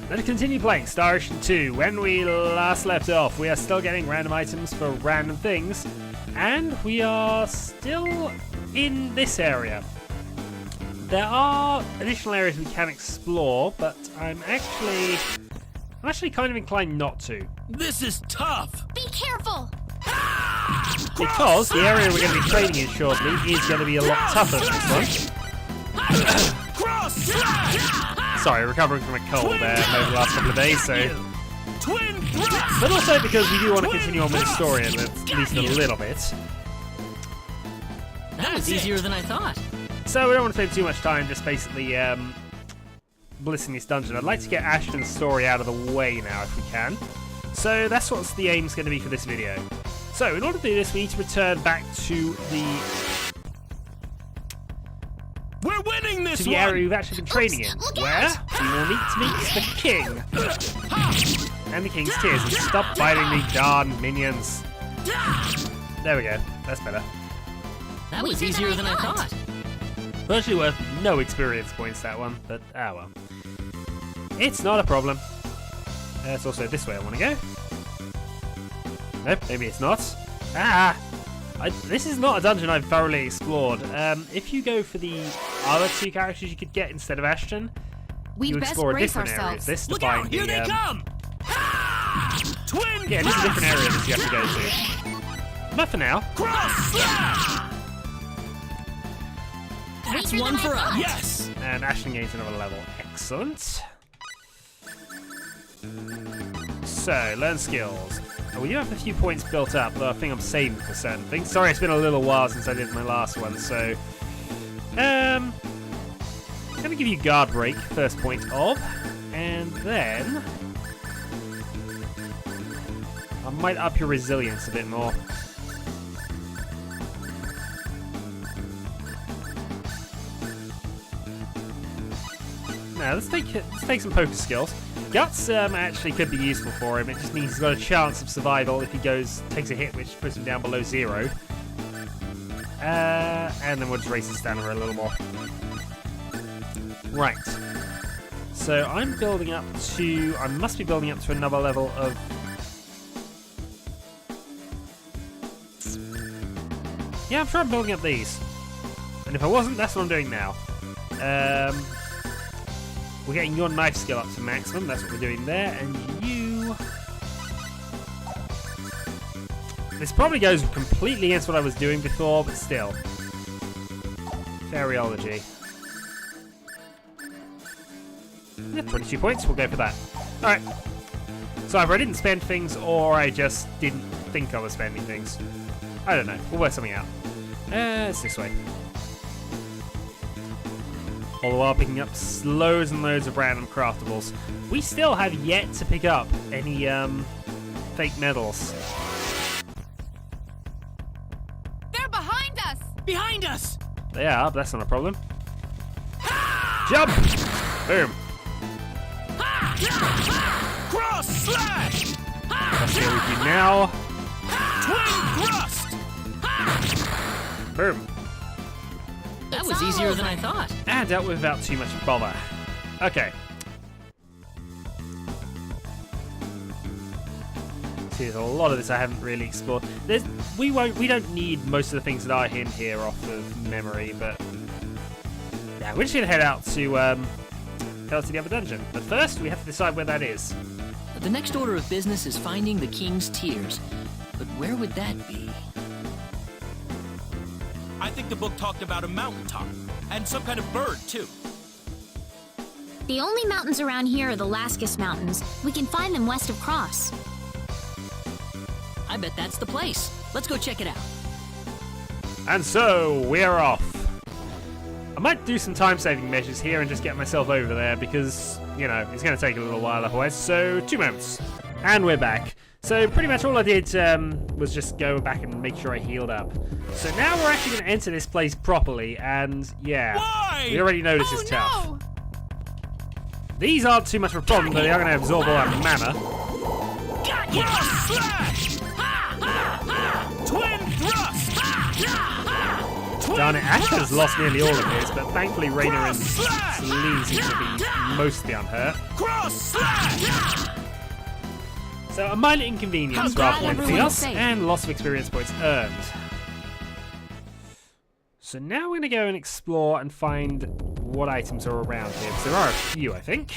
Let's continue playing Star Ocean 2. When we last left off, we are still getting random items for random things, and we are still in this area. There are additional areas we can explore, but I'm actually kind of inclined not to. This is tough! Be careful! Because the area we're going to be training in shortly is going to be a lot tougher than this one. Sorry, recovering from a cold there over the last couple of days, so... But also because we do want to continue on with the story at least a little bit. That was easier than I thought. So we don't want to spend too much time just basically blissing this dungeon. I'd like to get Ashton's story out of the way now if we can. So that's what the aim's going to be for this video. So in order to do this, we need to return back to the... We're winning this to the area we've actually been training in, where we will need to meet the king and the king's tears and stop fighting the darn minions. There we go, that's better. That was easier than I thought. Virtually worth no experience points, that one, but ah well. It's not a problem. It's also this way I want to go. Nope, maybe it's not. Ah! This is not a dungeon I've thoroughly explored. If you go for the other two characters you could get instead of Ashton, you explore a different area. This to find the, here they come! Twin yeah, this is a different area that you have to go to. But for now. Cross slash! That's one for us. Yes! And Ashton gains another level. Excellent. So, learn skills. Oh, we do have a few points built up, though I think I'm saving for certain things. Sorry, it's been a little while since I did my last one, so... I'm going to give you guard break, first point of, and then... I might up your resilience a bit more. Now, let's take some poker skills. Guts actually could be useful for him. It just means he's got a chance of survival if he takes a hit, which puts him down below 0. And then we'll just raise his stamina a little more. Right. So I'm building up to... I must be building up to another level of... Yeah, I'm sure I'm building up these. And if I wasn't, that's what I'm doing now. We're getting your knife skill up to maximum, that's what we're doing there, and you... This probably goes completely against what I was doing before, but still. Fairyology. Yeah, 22 points, we'll go for that. Alright. So either I didn't spend things, or I just didn't think I was spending things. I don't know, we'll work something out. It's this way. All the while picking up loads and loads of random craftables. We still have yet to pick up any fake medals. They're behind us! Behind us! They are, but that's not a problem. Jump! Boom. Cross slash! Let's deal with you now. Twin thrust! Boom. That was easier than I thought. And dealt with without too much bother. Okay. See, there's a lot of this I haven't really explored. We don't need most of the things that are in here off of memory, but yeah, we're just gonna head out to the other dungeon. But first, we have to decide where that is. The next order of business is finding the king's tears. But where would that be? I think the book talked about a mountaintop, and some kind of bird, too. The only mountains around here are the Laskus Mountains. We can find them west of Cross. I bet that's the place. Let's go check it out. And so, we're off. I might do some time-saving measures here and just get myself over there because, you know, it's going to take a little while otherwise. So, 2 moments. And we're back. So pretty much all I did was just go back and make sure I healed up. So now we're actually going to enter this place properly, and yeah, we already know this is tough. No! These aren't too much of a problem, but they are going to absorb all that mana. Slash! Twin thrust! Darn it, Ashton's lost nearly all of his, but thankfully Raina and Celine seem to be mostly on her. Cross slash! So a minor inconvenience rather than anything else, and loss of experience points earned. So now we're going to go and explore and find what items are around here, because there are a few, I think.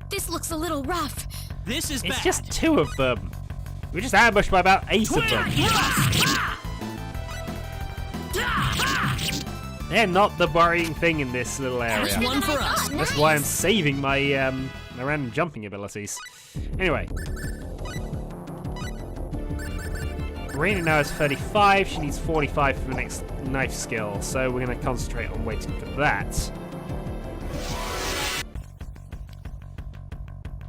This looks a little rough. This is It's bad. just 2 of them. We just ambushed by about 8 of them. They're not the worrying thing in this little area. That's one for us. That's why I'm saving my my random jumping abilities. Anyway. Raina now has 35. She needs 45 for the next knife skill. So we're going to concentrate on waiting for that.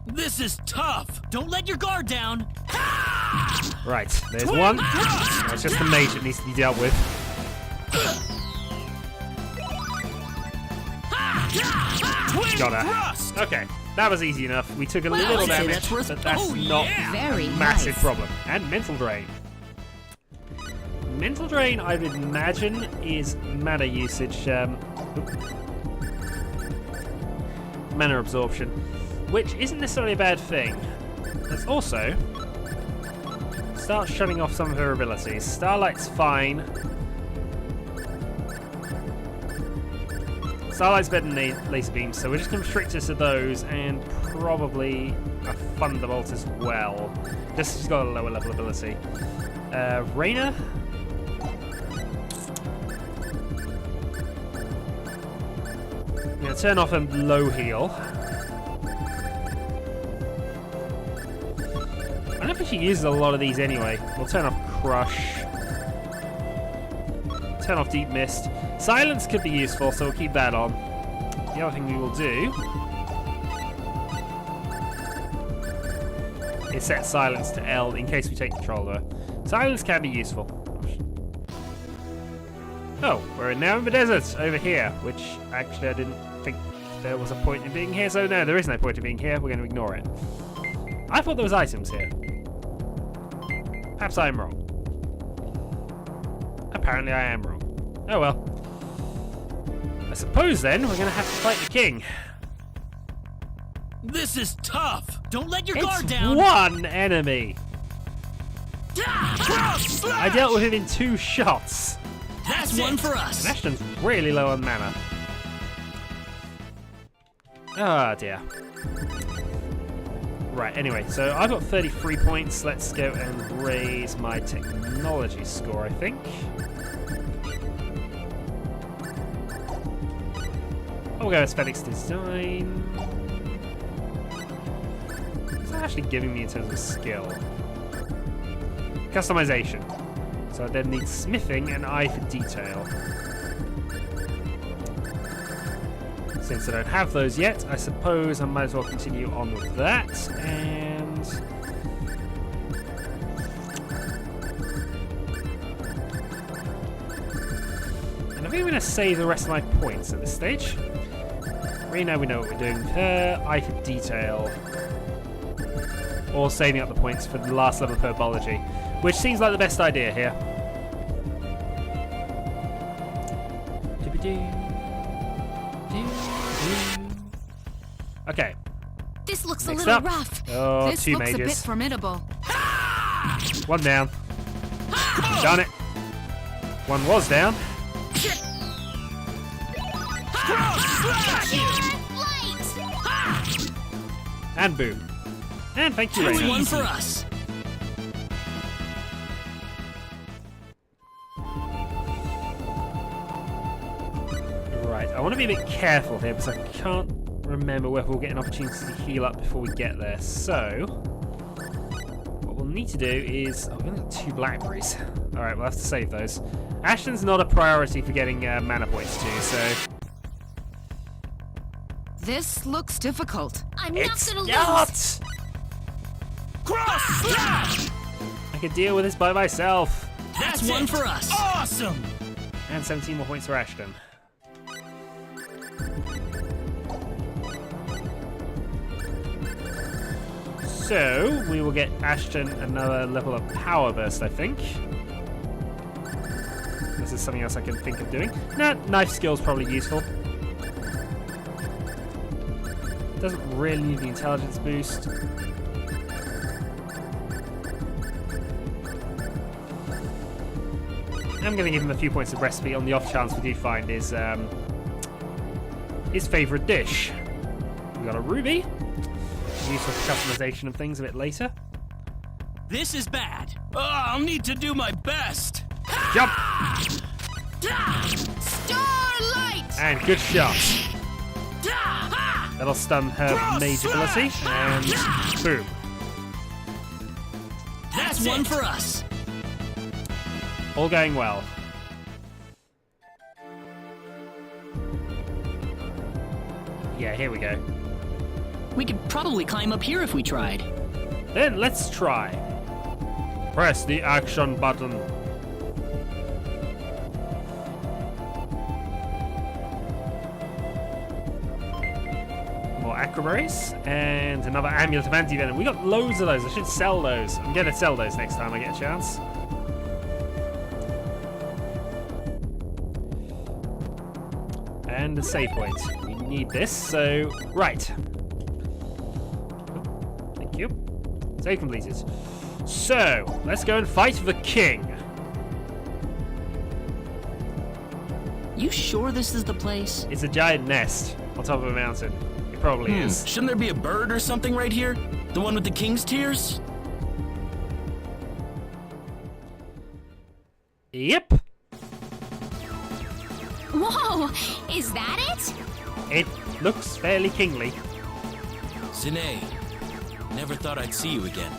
This is tough. Don't let your guard down. Right, there's one. No, it's just the mage that needs to be dealt with. Got her. Thrust. Okay, that was easy enough. We took a little I'd say damage, that's worth- but that's Oh, not yeah. Very a massive nice. problem. And mental drain. Mental drain, I would imagine, is mana usage. Mana absorption, which isn't necessarily a bad thing. Let's also start shutting off some of her abilities. Starlight's fine. Starlight's better than Laser Beam, so we're just going to restrict her to those, and probably a Thunderbolt as well. Just she's got a lower level ability. Raina? I'm going to turn off a low heal. I don't think she uses a lot of these anyway. We'll turn off Crush. Turn off Deep Mist. Silence could be useful, so we'll keep that on. The other thing we will do is set Silence to L in case we take control of her. Silence can be useful. Oh, we're now in the desert over here, which actually I didn't think there was a point in being here, so no, there is no point in being here. We're going to ignore it. I thought there was items here. Perhaps I am wrong. Apparently I am wrong. Oh well. I suppose then we're going to have to fight the king. This is tough. Don't let your It's guard down. one enemy. Cross slash. I dealt with him in 2 shots. That's one for us. And Ashton's really low on mana. Ah, dear. Right, anyway, so I've got 33 points. Let's go and raise my technology score, I think. I'll go Aesthetics Design. What's that actually giving me in terms of skill? Customization. So I then need Smithing and Eye for Detail. Since I don't have those yet, I suppose I might as well continue on with that. And I think I'm going to save the rest of my points at this stage. Right now we know what we're doing with her. Eye for Detail. Or saving up the points for the last level of Herbology, which seems like the best idea here. Okay. This looks Next a little up. rough. Oh, This 2 looks a bit mages. formidable. 1 down. Done it. 1 was down. And boom. And thank you, That's Raina. one for us. Right, I want to be a bit careful here because I can't remember whether we'll get an opportunity to heal up before we get there. So, what we'll need to do is... Oh, we've only got 2 blackberries. Alright, we'll have to save those. Ashton's not a priority for getting mana points too, so... This looks difficult. I'm not It's gonna lose. not! Cross slash. I can deal with this by myself. That's one for us. Awesome. And 17 more points for Ashton. So, we will get Ashton another level of Power Burst, I think. This there's something else I can think of doing. No, knife skill's probably useful. Doesn't really need the intelligence boost. I'm going to give him a few points of recipe on the off chance we do find his favourite dish. We got a ruby. Useful for customization of things a bit later. This is bad. I'll need to do my best. Jump! Starlight! And good shot. That'll stun her mage ability. And boom. That's one for us. All going well. Yeah, here we go. We could probably climb up here if we tried. Then let's try. Press the action button. More acroberries and another amulet of anti-venom. We got loads of those. I should sell those. I'm going to sell those next time I get a chance. And a save point. We need this, so right. Thank you. Save completed. So, let's go and fight the king. You sure this is the place? It's a giant nest on top of a mountain. It probably is. Shouldn't there be a bird or something right here? The one with the king's tears? Yep. Whoa! Is that it? It looks fairly kingly. Zine, never thought I'd see you again.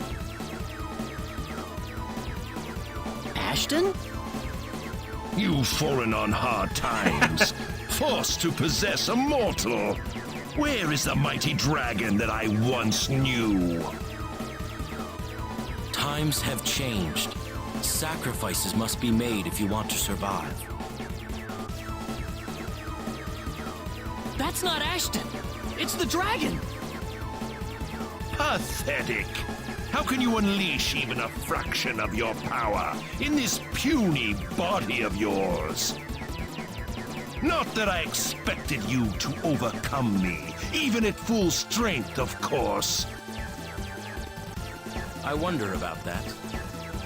Ashton? You've fallen on hard times, forced to possess a mortal. Where is the mighty dragon that I once knew? Times have changed. Sacrifices must be made if you want to survive. That's not Ashton. It's the dragon. Pathetic. How can you unleash even a fraction of your power in this puny body of yours? Not that I expected you to overcome me, even at full strength, of course. I wonder about that.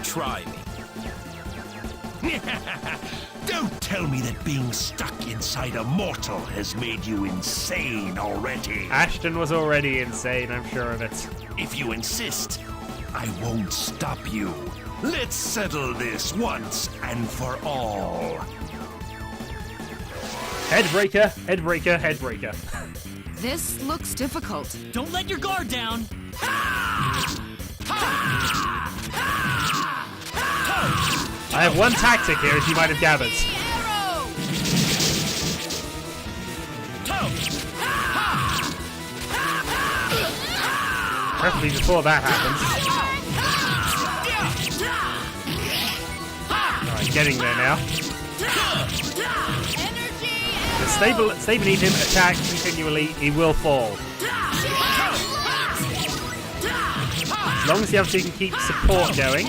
Try me. Don't tell me that being stuck inside a mortal has made you insane already. Ashton was already insane, I'm sure of it. If you insist, I won't stop you. Let's settle this once and for all. Headbreaker, headbreaker, headbreaker. This looks difficult. Don't let your guard down. I have one tactic here, as you might have gathered. Preferably before that happens. Alright, getting there now. The stay beneath him, attack continually, he will fall. As long as he obviously can keep support going.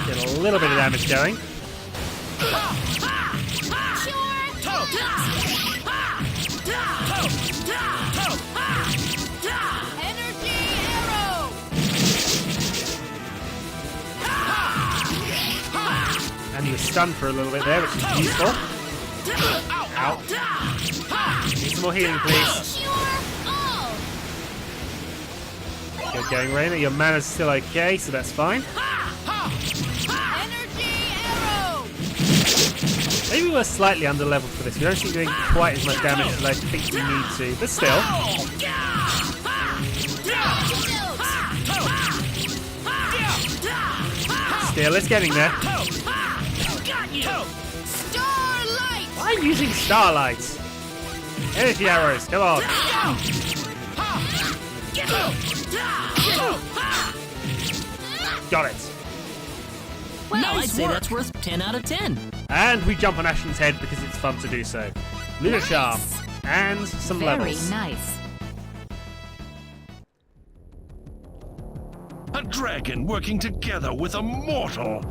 Get a little bit of damage going. And he was stunned for a little bit there, which is useful. Ow. Need some more healing, please. Good going, Raina. Your mana's still okay, so that's fine. Maybe we're slightly under leveled for this. We don't seem to be doing quite as much damage as I think we need to, but still. Still, it's getting there. Why are you using starlight? Energy arrows, come on. Got it. Well, I'd Nice say work. that's worth 10 out of 10. And we jump on Ashton's head because it's fun to do so. Lunar Charm. And some Very levels. nice. A dragon working together with a mortal.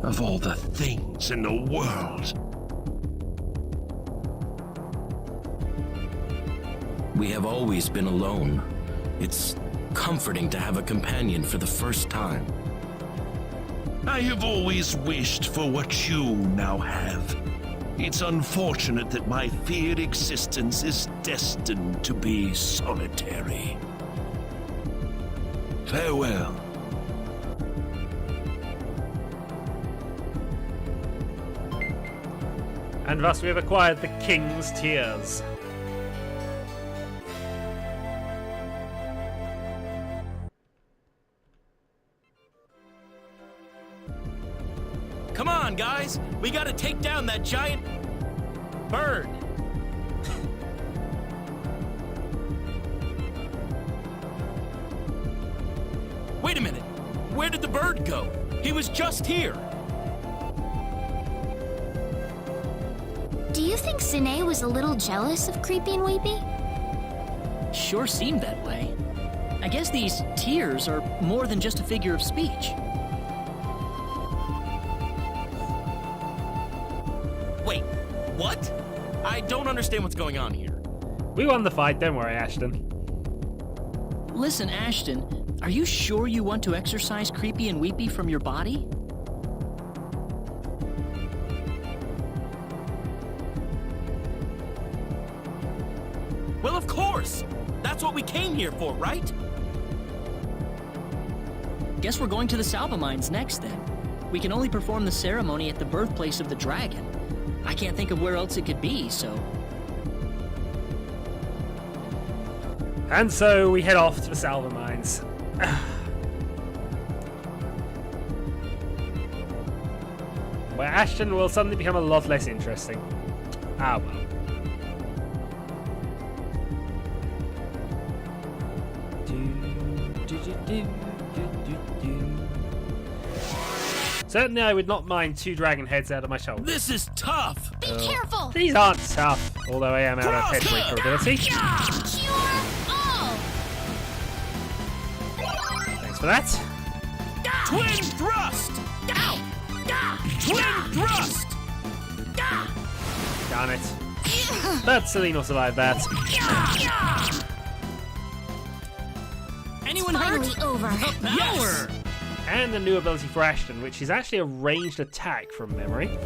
Of all the things in the world. We have always been alone. It's comforting to have a companion for the first time. I have always wished for what you now have. It's unfortunate that my feared existence is destined to be solitary. Farewell. And thus we have acquired the King's Tears. Come on, guys! We gotta take down that giant bird! Wait a minute! Where did the bird go? He was just here! Do you think Sine was a little jealous of Creepy and Weepy? Sure seemed that way. I guess these tears are more than just a figure of speech. Wait, what? I don't understand what's going on here. We won the fight, don't worry, Ashton. Listen, Ashton, are you sure you want to exorcise Creepy and Weepy from your body? Well, of course! That's what we came here for, right? Guess we're going to the Salva Mines next, then. We can only perform the ceremony at the birthplace of the dragon. I can't think of where else it could be, so... And so we head off to the Salva Mines. Where Ashton will suddenly become a lot less interesting. Ah well. Certainly I would not mind 2 dragon heads out of my shoulder. This is tough! Be careful! These aren't tough, although I am out of head breaker ability. Cure all! Thanks for that. Twin thrust! Twin thrust! Darn it. But Celine survived that. Anyone Finally hurt? over. Yes! And a new ability for Ashton, which is actually a ranged attack from memory.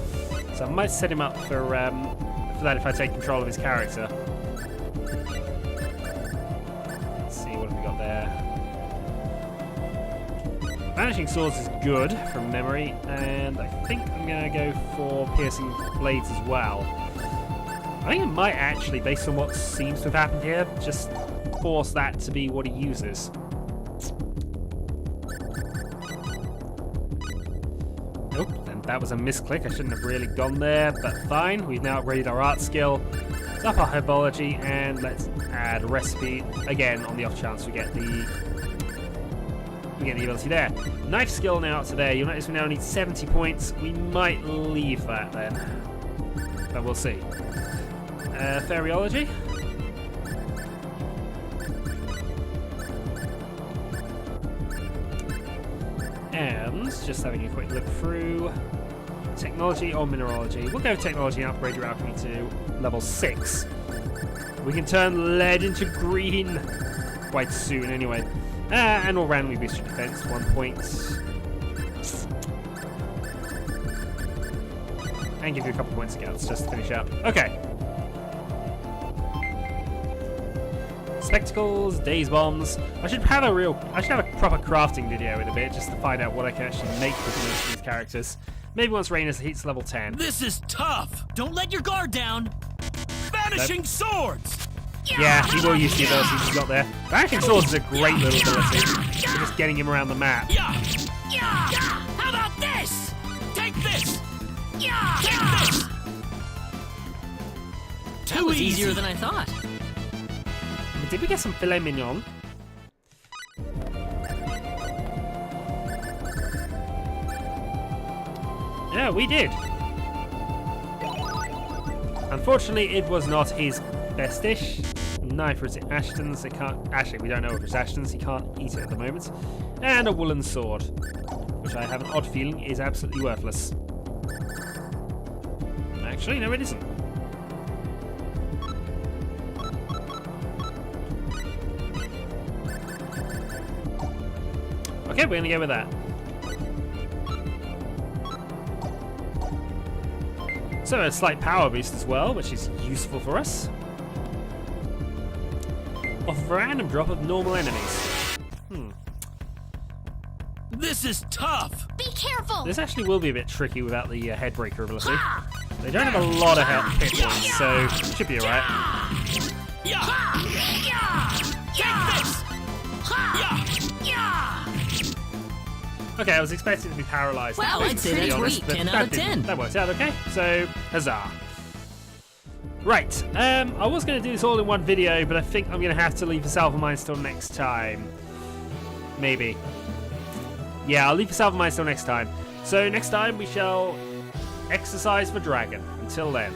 So I might set him up for that if I take control of his character. Let's see, what have we got there? Vanishing Swords is good from memory, and I think I'm going to go for Piercing Blades as well. I think it might actually, based on what seems to have happened here, just force that to be what he uses. Nope, and that was a misclick. I shouldn't have really gone there, but fine. We've now upgraded our art skill, up our herbology, and let's add a recipe again on the off chance we get the ability there. Knife skill now up to there. You'll notice we now need 70 points. We might leave that then, but we'll see. Fairyology. And just having a quick look through technology or mineralogy. We'll go technology and upgrade your alchemy to level 6. We can turn lead into green quite soon anyway. And we'll randomly boost your defense 1 point. And give you a couple points again. Let's just finish up. Okay. Spectacles, daze bombs. I should have a proper crafting video in a bit just to find out what I can actually make with most of these characters. Maybe once Rhaenys hits level 10. This is tough! Don't let your guard down! Vanishing Swords! Yeah, he will use the abilities he's got there. Vanishing Swords is a great little ability for just getting him around the map. How about this? Take this! Take this! That was easier than I thought. Did we get some filet mignon? Yeah, we did. Unfortunately, it was not his best dish, Knife for Ashton's. They can't. Actually, we don't know if it's Ashton's. He can't eat it at the moment. And a woolen sword, which I have an odd feeling is absolutely worthless. Actually, no, it isn't. Okay, we're gonna go with that. So a slight power boost as well, which is useful for us. Off of a random drop of normal enemies. This is tough! Be careful! This actually will be a bit tricky without the headbreaker ability. They don't have a lot of health hit points, so it should be alright. Okay, I was expecting to be paralysed. Well, I'd say that's worth 10 out of 10. That works out okay, so huzzah. Right, I was going to do this all in one video, but I think I'm going to have to leave the Salva Mines till next time. Maybe. Yeah, I'll leave the Salva Mines till next time. So next time we shall exercise the dragon. Until then.